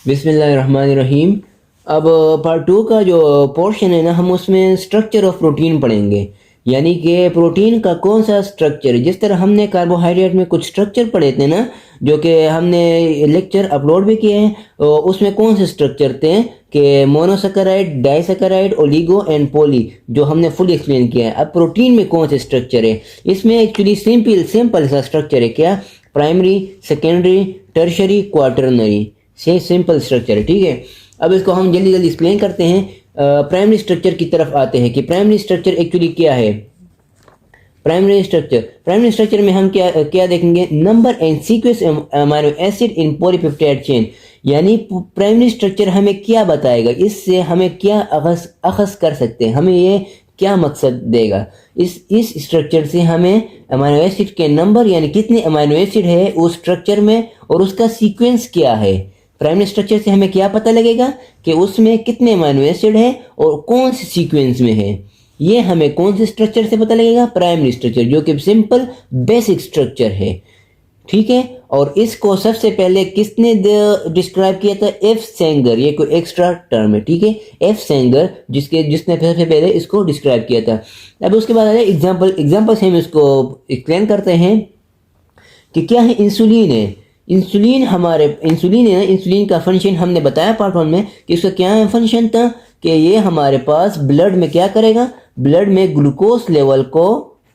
बिस्मिल्लाहिर्रहमानिर्रहीम। अब part two का जो पोर्शन है ना, हम उसमें स्ट्रक्चर ऑफ प्रोटीन पढ़ेंगे। यानी कि प्रोटीन का कौन सा स्ट्रक्चर, जिस तरह हमने कार्बोहाइड्रेट में कुछ स्ट्रक्चर पढ़े थे ना, जो कि हमने लेक्चर अपलोड भी किए हैं, तो उसमें कौन से स्ट्रक्चर थे कि monosaccharide, disaccharide, oligo and poly, जो हमने फुल एक्सप्लेन किया है। अब प्रोटीन में कौन से स्ट्रक्चर है, इसमें एक्चुअली सिंपल सा स्ट्रक्चर है। क्या? प्राइमरी, सेकेंडरी, टर्शरी, क्वार्टरनरी से सिंपल स्ट्रक्चर है। ठीक है, अब इसको हम जल्दी जल्दी एक्सप्लेन करते हैं। प्राइमरी स्ट्रक्चर की तरफ आते हैं कि प्राइमरी स्ट्रक्चर एक्चुअली क्या है। प्राइमरी स्ट्रक्चर में हम क्या क्या देखेंगे? Number and sequence amino acid in polypeptide chain. यानी प्राइमरी स्ट्रक्चर हमें क्या बताएगा, इससे हमें क्या अखज़ कर सकते हैं, हमें ये क्या मकसद देगा। इस स्ट्रक्चर से हमें अमीनो एसिड के नंबर, यानी कितने अमीनो एसिड है उस स्ट्रक्चर में, और उसका सीक्वेंस क्या है। प्राइमरी स्ट्रक्चर से हमें क्या पता लगेगा कि उसमें कितने अमीनो एसिड है और कौन से सीक्वेंस में है। ये हमें कौन से स्ट्रक्चर से पता लगेगा? प्राइमरी स्ट्रक्चर, जो कि सिंपल बेसिक स्ट्रक्चर है। ठीक है, और इसको सबसे पहले किसने डिस्क्राइब किया था? एफ सेंगर। ये कोई एक्स्ट्रा टर्म है, ठीक है। एफ सेंगर जिसने सबसे पहले इसको डिस्क्राइब किया था। अब उसके बाद आया एग्जाम्पल से हम इसको एक्सप्लेन करते हैं कि क्या है। इंसुलिन है। इंसुलिन है ना, इंसुलिन का फंक्शन हमने बताया पार्ट वन में कि इसका क्या फंक्शन था कि ये हमारे पास ब्लड में क्या करेगा? ब्लड में ग्लूकोज लेवल को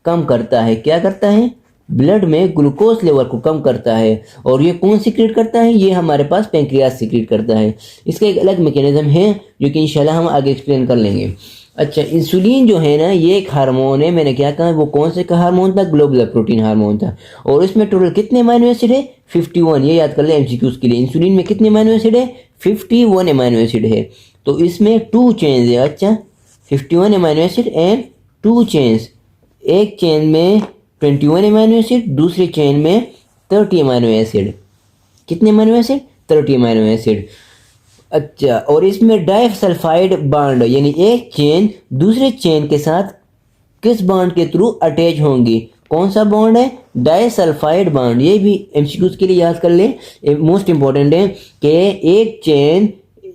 कम करता है। क्या करता है? ब्लड में ग्लूकोज लेवल को कम करता है। और ये कौन सीक्रेट करता है? ये हमारे पास पेंक्रियास सीक्रेट करता है। इसका एक अलग मैकेनिज्म है जो कि इंशाल्लाह हम आगे एक्सप्लेन कर लेंगे। अच्छा, इंसुलिन जो है ना, ये एक हार्मोन है। मैंने क्या कहा, वो कौन से का हार्मोन था? ग्लोबुलर प्रोटीन हार्मोन था। और इसमें टोटल कितने अमीनो एसिड है? 51। ये याद कर ले एमसीक्यूज के लिए। इंसुलिन में कितने अमीनो एसिड है? 51 अमीनो एसिड है। तो इसमें 2 चेन्स है। अच्छा, 51 अमीनो एसिड एंड 2 चेन्स। एक चेन में 21 अमीनो एसिड, दूसरे चेन में 30 अमीनो एसिड। कितने अमीनो एसिड? 30 amino acid. अच्छा, और इसमें डाइसल्फाइड बॉन्ड, यानी एक चेन दूसरे चेन के साथ किस बॉन्ड के थ्रू अटैच होंगी? कौन सा बॉन्ड है? Disulphide bond. ये भी एमसीक्यूज के लिए याद कर ले, मोस्ट इंपॉर्टेंट है कि एक चेन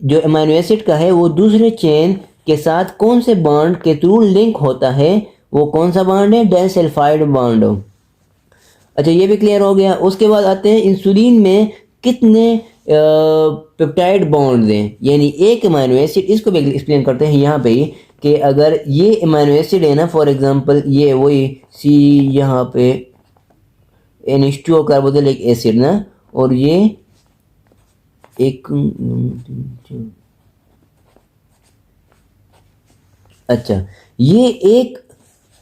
जो अमीनो एसिड का है वो दूसरे चेन के साथ कौन से बॉन्ड के थ्रू लिंक होता है? वो कौन सा बॉन्ड है? Disulphide bond. अच्छा, ये भी क्लियर हो गया। उसके बाद आते हैं इंसुलिन में कितने पेप्टाइड बॉन्ड हैं, यानी एक अमीनो एसिड। इसको भी एक्सप्लेन करते हैं यहाँ पे ही कि अगर ये अमीनो एसिड है ना, फॉर एग्जांपल ये वही सी यहाँ पे NH2 कार्बोक्सिलिक एसिड ना, और ये एक अच्छा, ये एक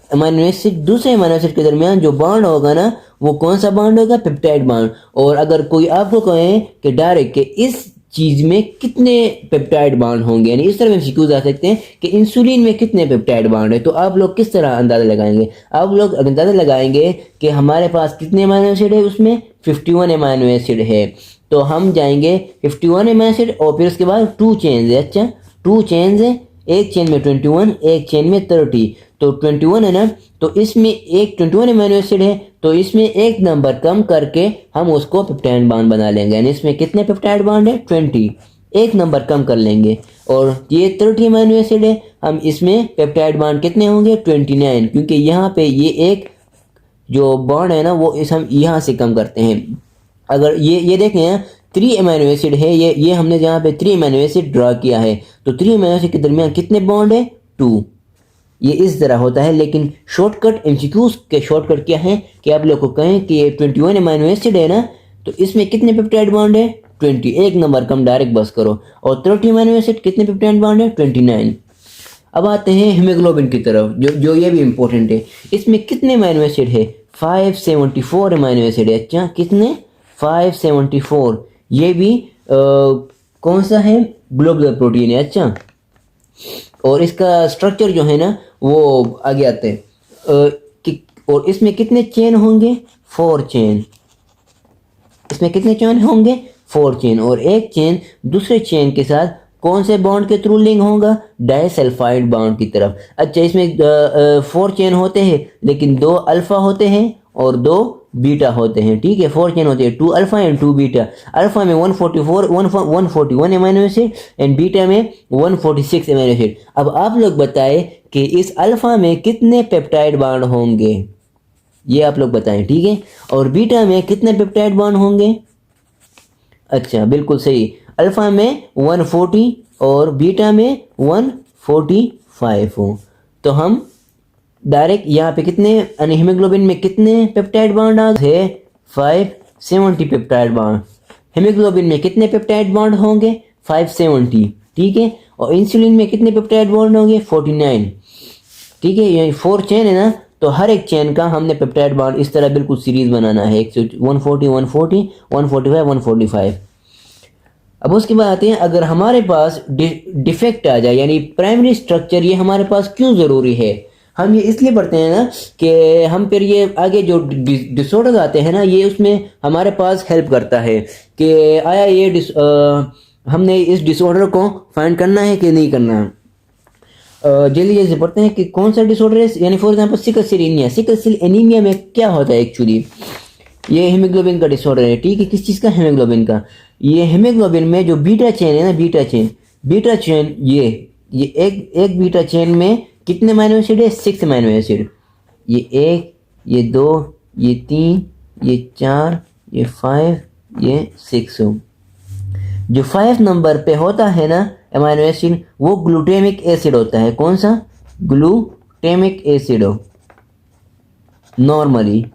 अमीनो एसिड दूसरे अमीनो एसिड के दरमियान जो बॉन्ड होगा ना, वो कौन सा बॉन्ड होगा? Peptide bond. और अगर कोई आपको कहे कि डायरेक्ट के इस चीज में कितने पेप्टाइड बॉन्ड होंगे, यानी इस तरह में सीक्वेंस आ सकते हैं कि इंसुलिन में कितने पेप्टाइड बॉन्ड है, तो आप लोग किस तरह अंदाजा लगाएंगे? आप लोग अंदाजा लगाएंगे कि हमारे पास कितने अमीनो एसिड है, उसमें 51 अमीनो एसिड है। तो हम जाएंगे 51 अमीनो एसिड और फिर उसके बाद 2 चेन्स है। अच्छा, 2 चेन्स है, एक चेन में 21, एक चेन में 30। तो 21 है ना, तो इसमें एक 21 अमीनो एसिड है, तो इसमें एक नंबर कम करके हम उसको पेप्टाइड बॉन्ड बना लेंगे। यानी इसमें कितने पेप्टाइड बॉन्ड है? 20। एक नंबर कम कर लेंगे। और ये 30 अमीनो एसिड है, हम इसमें पेप्टाइड बॉन्ड कितने होंगे? 29, क्योंकि यहाँ पे ये एक जो बॉन्ड है ना, वो हम यहाँ से कम करते हैं। अगर ये देखें ना, 3 अमीनो एसिड है, ये हमने जहाँ पे 3 अमीनो एसिड ड्रा किया है, तो 3 अमीनो एसिड के दरमियान कितने बॉन्ड है? 2। ये इस तरह होता है। लेकिन शॉर्टकट एमसीक्यूज के शॉर्टकट क्या है कि आप लोग को कहें कि ये 21 अमीनो एसिड है ना, तो इसमें कितने पेप्टाइड बॉन्ड है? 20। एक नंबर कम डायरेक्ट बस करो। और 30 अमीनो एसिड कितने पेप्टाइड बॉन्ड है? 29। अब आते हैं हीमोग्लोबिन की तरफ, जो ये भी इंपॉर्टेंट है। इसमें कितने अमीनो एसिड है? 574 अमीनो एसिड है। अच्छा, कितने? 574। ये भी कौन सा है? ग्लोबुलर प्रोटीन है। अच्छा, और इसका स्ट्रक्चर जो है ना, वो आगे आते हैं और इसमें कितने चेन होंगे? 4 चेन। इसमें कितने चेन होंगे? 4 चेन। और एक चेन दूसरे चेन के साथ कौन से बॉन्ड के थ्रू लिंक होगा? डाइसल्फाइड बॉन्ड की तरफ। अच्छा, इसमें 4 चेन होते हैं, लेकिन 2 अल्फा होते हैं और 2 बीटा होते हैं, ठीक है। 4 चेन होते हैं, 2 अल्फा एंड 2 बीटा। अल्फा में 141 अमीनो एसिड एंड बीटा में 146 अमीनो एसिड। अब आप लोग बताएं कि इस अल्फा में कितने पेप्टाइड बॉन्ड होंगे, ये आप लोग बताएं, ठीक है। और बीटा में कितने पेप्टाइड बॉन्ड होंगे? अच्छा, बिल्कुल सही, अल्फा में 140 और बीटा में 145 हो। तो हम डायरेक्ट यहाँ पे कितने हीमोग्लोबिन में कितने पेप्टाइड बॉन्ड आ गए? 570 पेप्टाइड बॉन्ड। हीमोग्लोबिन में कितने पेप्टाइड बॉन्ड होंगे? 570, ठीक है। और इंसुलिन में कितने पेप्टाइड बॉन्ड होंगे? 49, ठीक है। ये 4 चेन है ना, तो हर एक चेन का हमने पेप्टाइड बॉन्ड इस तरह बिल्कुल सीरीज बनाना है, 140 140 145 145। अब उसके बाद आते हैं, अगर हमारे पास डिफेक्ट आ जाए यानी प्राइमरी स्ट्रक्चर, ये हमारे पास क्यों ज़रूरी है? हम ये इसलिए पढ़ते हैं ना कि हम फिर ये आगे जो डिसऑर्डर आते हैं ना, ये उसमें हमारे पास हेल्प करता है कि आया ये हमने इस डिसऑर्डर को फाइंड करना है कि नहीं करना। जल्दी जल्दी पढ़ते हैं कि कौन सा डिसऑर्डर है। यानी for example sickle cell anaemia. Sickle cell anaemia में क्या होता है एक्चुअली? ये हीमोग्लोबिन का डिसऑर्डर है, ठीक है। किस चीज़ का? हीमोग्लोबिन का। ये हीमोग्लोबिन में जो बीटा चेन है ना, बीटा चेन ये एक बीटा चेन में कितने अमीनो एसिड है? 6 अमीनो एसिड। ये 1, ये 2, ये 3, ये 4, ये 5, ये 6 हो। जो 5 नंबर पे होता है ना अमीनो एसिड, वो ग्लूटामिक एसिड होता है। कौन सा? ग्लूटामिक एसिड हो। नॉर्मली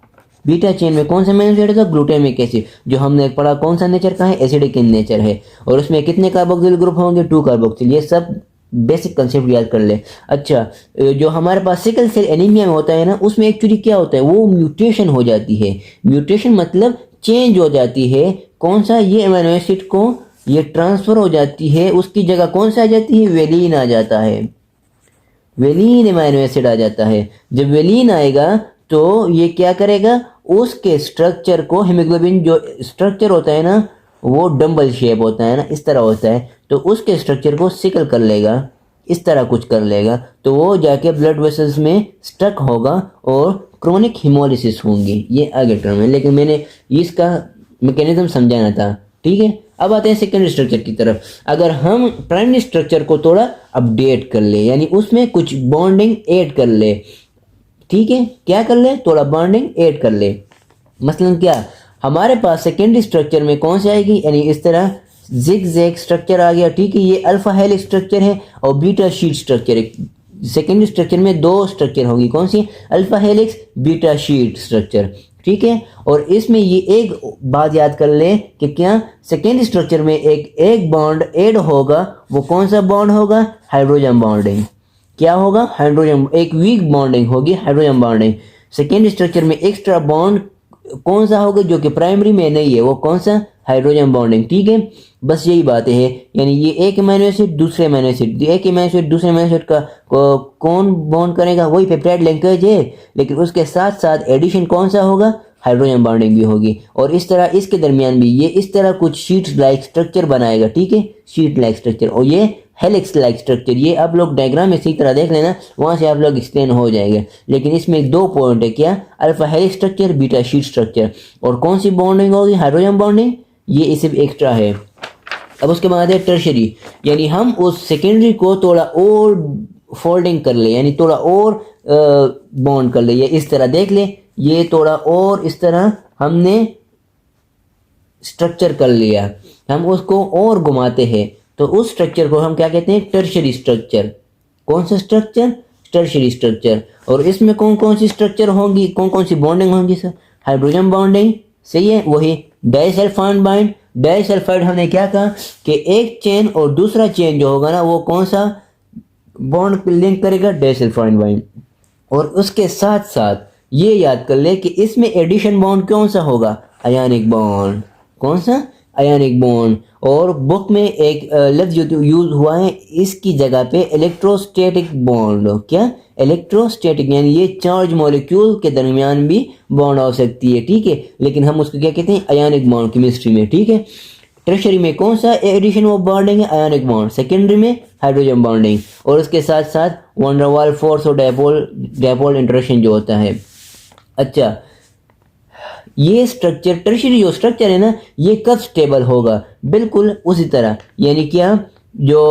बीटा चेन में कौन सा अमीनो एसिड होता है? Glutamic acid. जो हमने पढ़ा कौन सा नेचर का है? एसिडिक इन नेचर है। और उसमें कितने कार्बोक्सिल ग्रुप होंगे? 2 कार्बोक्सिल। ये सब बेसिक कंसेप्ट याद कर ले। अच्छा, जो हमारे पास सिकल सेल एनीमिया में होता है ना, उसमें एक्चुअली क्या होता है? वो म्यूटेशन हो जाती है। म्यूटेशन मतलब चेंज हो जाती है। कौन सा? ये अमीनो एसिड को ये ट्रांसफर हो जाती है, उसकी जगह कौन सा आ जाती है? वेलिन आ जाता है। वेलिन अमीनो एसिड आ जाता है। जब वेलिन आएगा तो ये क्या करेगा? उसके स्ट्रक्चर को, हीमोग्लोबिन जो स्ट्रक्चर होता है ना, वो डंबल शेप होता है ना, इस तरह होता है, तो उसके स्ट्रक्चर को सिकल कर लेगा, इस तरह कुछ कर लेगा, तो वो जाके ब्लड वेसल्स में स्टक होगा और क्रोनिक हिमोलिसिस होंगी। ये आगे टर्म है, लेकिन मैंने इसका मैकेनिज्म समझाना था, ठीक है। अब आते हैं सेकेंडरी स्ट्रक्चर की तरफ। अगर हम प्राइमरी स्ट्रक्चर को थोड़ा अपडेट कर ले, यानी उसमें कुछ बॉन्डिंग ऐड कर ले, ठीक है, क्या कर ले? थोड़ा बॉन्डिंग ऐड कर ले। मसलन क्या? हमारे पास सेकेंडरी स्ट्रक्चर में कौन सी आएगी? यानी इस तरह जिग जैग स्ट्रक्चर आ गया, ठीक है। ये अल्फा हेलिक्स स्ट्रक्चर है और बीटा शीट स्ट्रक्चर है। सेकेंडरी स्ट्रक्चर में 2 स्ट्रक्चर होगी, कौन सी? Alpha helix, beta sheet structure, ठीक है। और इसमें ये एक बात याद कर ले कि क्या सेकेंडरी स्ट्रक्चर में एक बॉन्ड ऐड होगा, वो कौन सा बॉन्ड होगा? Hydrogen bonding. क्या होगा? हाइड्रोजन, एक वीक बॉन्डिंग होगी, हाइड्रोजन बॉन्डिंग। सेकेंडरी स्ट्रक्चर में एक्स्ट्रा बॉन्ड कौन सा होगा जो कि प्राइमरी में नहीं है? वो कौन सा? हाइड्रोजन बॉन्डिंग, ठीक है। बस यही बात है। यानी ये एक अमीनो एसिड दूसरे अमीनो एसिड, एक अमीनो एसिड दूसरे अमीनो एसिड का कौन बॉन्ड करेगा? वही पेप्टाइड लिंकेज है, लेकिन उसके साथ साथ एडिशन कौन सा होगा? हाइड्रोजन बॉन्डिंग भी होगी। और इस तरह इसके दरमियान भी ये इस तरह कुछ शीट लाइक स्ट्रक्चर बनाएगा, ठीक है, शीट लाइक स्ट्रक्चर। और ये हेलिक्स लाइक स्ट्रक्चर, ये आप लोग डायग्राम में इसी तरह देख लेना, वहाँ से आप लोग एक्सप्लेन हो जाएंगे। लेकिन इसमें 2 पॉइंट है, क्या? Alpha helix structure, beta sheet structure. और कौन सी बॉन्डिंग होगी? Hydrogen bonding. ये इसे एक्स्ट्रा है। अब उसके बाद है टर्शरी, यानी हम उस सेकेंडरी को थोड़ा और फोल्डिंग कर ले, यानी थोड़ा और बॉन्ड कर ले। ये इस तरह देख ले, ये थोड़ा और इस तरह हमने स्ट्रक्चर कर लिया, हम उसको और घुमाते हैं, तो उस स्ट्रक्चर को हम क्या कहते हैं? Tertiary structure. कौन सा स्ट्रक्चर? Tertiary structure. और इसमें कौन कौन सी स्ट्रक्चर होंगी, कौन कौन सी बॉन्डिंग होंगी सर? हाइड्रोजन बॉन्डिंग, सही है। वही डाइसल्फाइड बाइंड। डाइसल्फाइड हमने क्या कहा कि एक चेन और दूसरा चेन जो होगा ना, वो कौन सा बॉन्ड लिंक करेगा? Disulphide bind. और उसके साथ साथ ये याद कर ले कि इसमें एडिशन बॉन्ड कौन सा होगा? Ionic bond. कौन सा? Ionic bond. और बुक में एक लफ्ज जो यूज हुआ है इसकी जगह पे, इलेक्ट्रोस्टैटिक बॉन्ड। क्या? इलेक्ट्रोस्टैटिक, यानी ये चार्ज मॉलिक्यूल के दरमियान भी बॉन्ड हो सकती है, ठीक है। लेकिन हम उसको क्या कहते हैं? आयनिक बॉन्ड केमिस्ट्री में, ठीक है। टर्शरी में कौन सा एडिशन ऑफ बॉन्डिंग है? Ionic bond. सेकेंडरी में हाइड्रोजन बॉन्डिंग। और उसके साथ साथ वन डर वाल फोर्स और डायपोल इंटरेक्शन जो होता है। अच्छा, ये स्ट्रक्चर टर्शियरी जो स्ट्रक्चर है ना ये कब स्टेबल होगा, बिल्कुल उसी तरह, यानी क्या जो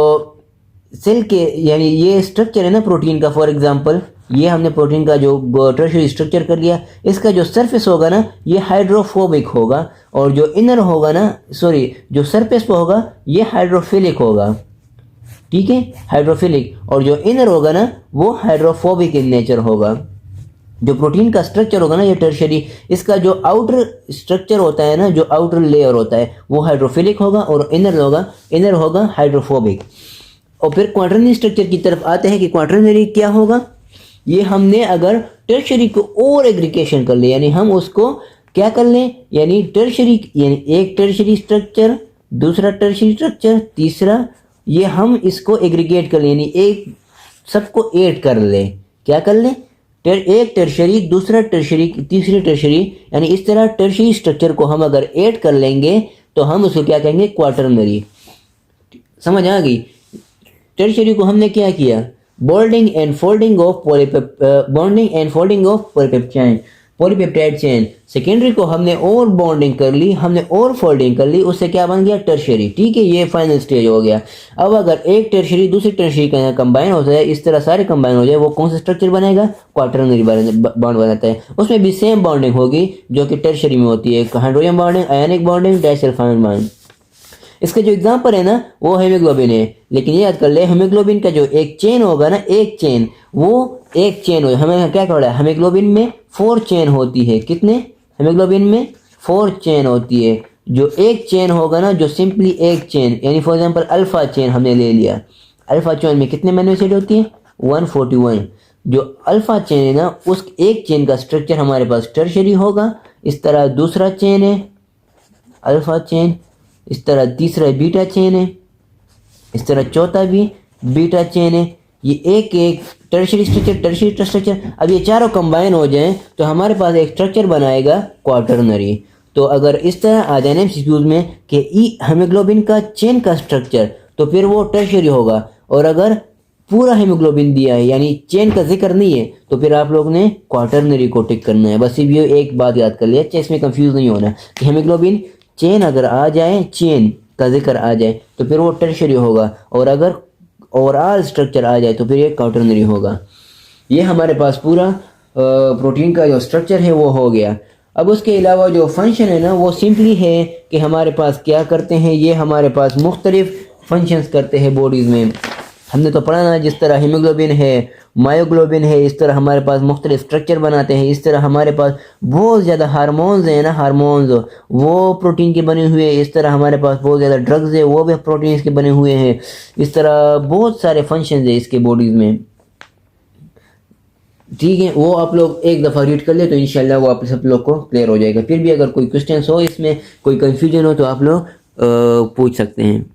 सेल के यानी ये स्ट्रक्चर है ना प्रोटीन का, फॉर एग्जांपल ये हमने प्रोटीन का जो टर्शियरी स्ट्रक्चर कर लिया, इसका जो सरफेस होगा ना ये हाइड्रोफोबिक होगा, और जो इनर होगा ना सॉरी जो सरफेस पे होगा ये हाइड्रोफिलिक होगा, ठीक है, हाइड्रोफिलिक, और जो इनर होगा ना वो हाइड्रोफोबिक इन नेचर होगा। जो प्रोटीन का स्ट्रक्चर होगा ना ये टर्शियरी, इसका जो आउटर स्ट्रक्चर होता है ना, जो आउटर लेयर होता है वो हाइड्रोफिलिक होगा, और इनर होगा हाइड्रोफोबिक। और फिर क्वाटरनरी स्ट्रक्चर की तरफ आते हैं कि क्वाटरनरी क्या होगा। ये हमने अगर टर्शियरी को और एग्रीगेशन कर ले, यानी हम उसको क्या कर लें, यानी टर्शियरी यानी एक टर्शियरी स्ट्रक्चर, दूसरा टर्शियरी स्ट्रक्चर, तीसरा, ये हम इसको एग्रीगेट कर लें, यानी एक सबको ऐड कर ले, क्या कर लें, एक टर्शियरी, दूसरा टर्शियरी, तीसरी टर्शियरी, यानी इस तरह टर्शियरी स्ट्रक्चर को हम अगर ऐड कर लेंगे तो हम उसको क्या कहेंगे, क्वाटरनरी। समझ आ गई। टर्शियरी को हमने क्या किया, bonding and folding of polypeptide chain. Secondary को हमने और बॉन्डिंग कर ली, हमने और फोल्डिंग कर ली, उससे क्या बन गया, टर्शियरी, ठीक है, ये फाइनल स्टेज हो गया। अब अगर एक टर्शियरी दूसरी टर्शियरी का कंबाइन हो जाए, इस तरह सारे कंबाइन हो जाए, वो कौन सा स्ट्रक्चर बनेगा, क्वाटरनरी बॉन्ड बनाता है। उसमें भी सेम बॉन्डिंग होगी जो कि टर्शियरी में होती है, hydrogen bonding, ionic bonding, disulphide bond. इसका जो एग्जांपल है ना वो हीमोग्लोबिन है, लेकिन ये याद कर ले हीमोग्लोबिन का जो एक चेन होगा ना, एक चेन, वो एक चेन हो, हमें क्या कह रहा है, हीमोग्लोबिन में 4 चेन होती है, कितने, हीमोग्लोबिन में 4 चेन होती है। जो एक चेन होगा ना, जो सिंपली एक चेन, यानी फॉर एग्जांपल अल्फा चेन हमने ले लिया, अल्फा चेन में कितने अमीनो एसिड होती है, 141। जो अल्फा चेन है ना उस एक चेन का स्ट्रक्चर हमारे पास टर्शियरी होगा। इस तरह दूसरा चेन है अल्फा चेन, इस तरह तीसरा बीटा चेन है, इस तरह चौथा भी बीटा चेन है। ये एक एक टर्शियरी स्ट्रक्चर। अब ये चारों कंबाइन हो जाएं तो हमारे पास एक स्ट्रक्चर बनाएगा क्वाटरनरी। तो अगर इस तरह आ जाए एमसीक्यूज में कि हीमोग्लोबिन का चेन का स्ट्रक्चर, तो फिर वो टर्शियरी होगा, और अगर पूरा हीमोग्लोबिन दिया है यानी चेन का जिक्र नहीं है तो फिर आप लोग ने क्वाटरनरी को टिक करना है। बस ये एक बात याद कर लिया, इसमें कंफ्यूज नहीं होना कि हीमोग्लोबिन चेन अगर आ जाए, चेन का जिक्र आ जाए तो फिर वो टर्शियरी होगा, और अगर ओवरऑल स्ट्रक्चर आ जाए तो फिर ये क्वाटरनरी होगा। ये हमारे पास पूरा प्रोटीन का जो स्ट्रक्चर है वो हो गया। अब उसके अलावा जो फंक्शन है ना वो सिंपली है कि हमारे पास क्या करते हैं, ये हमारे पास मुख्तलिफ फंक्शंस करते हैं बॉडीज़ में। हमने तो पढ़ा ना, जिस तरह हीमोग्लोबिन है, मायोग्लोबिन है, इस तरह हमारे पास मुख्तलिफ स्ट्रक्चर बनाते हैं। इस तरह हमारे पास बहुत ज़्यादा हार्मोन्स हैं ना, हार्मोन्स वो प्रोटीन के बने हुए हैं। इस तरह हमारे पास बहुत ज़्यादा ड्रग्स है, वो भी प्रोटीन के बने हुए हैं। इस तरह बहुत सारे फंक्शन है इसके बॉडीज़ में, ठीक है। वो आप लोग एक दफ़ा रीड कर ले तो इंशाल्लाह वो आप सब लोग को क्लियर हो जाएगा। फिर भी अगर कोई क्वेश्चन हो, इसमें कोई कन्फ्यूजन हो तो आप लोग पूछ सकते हैं।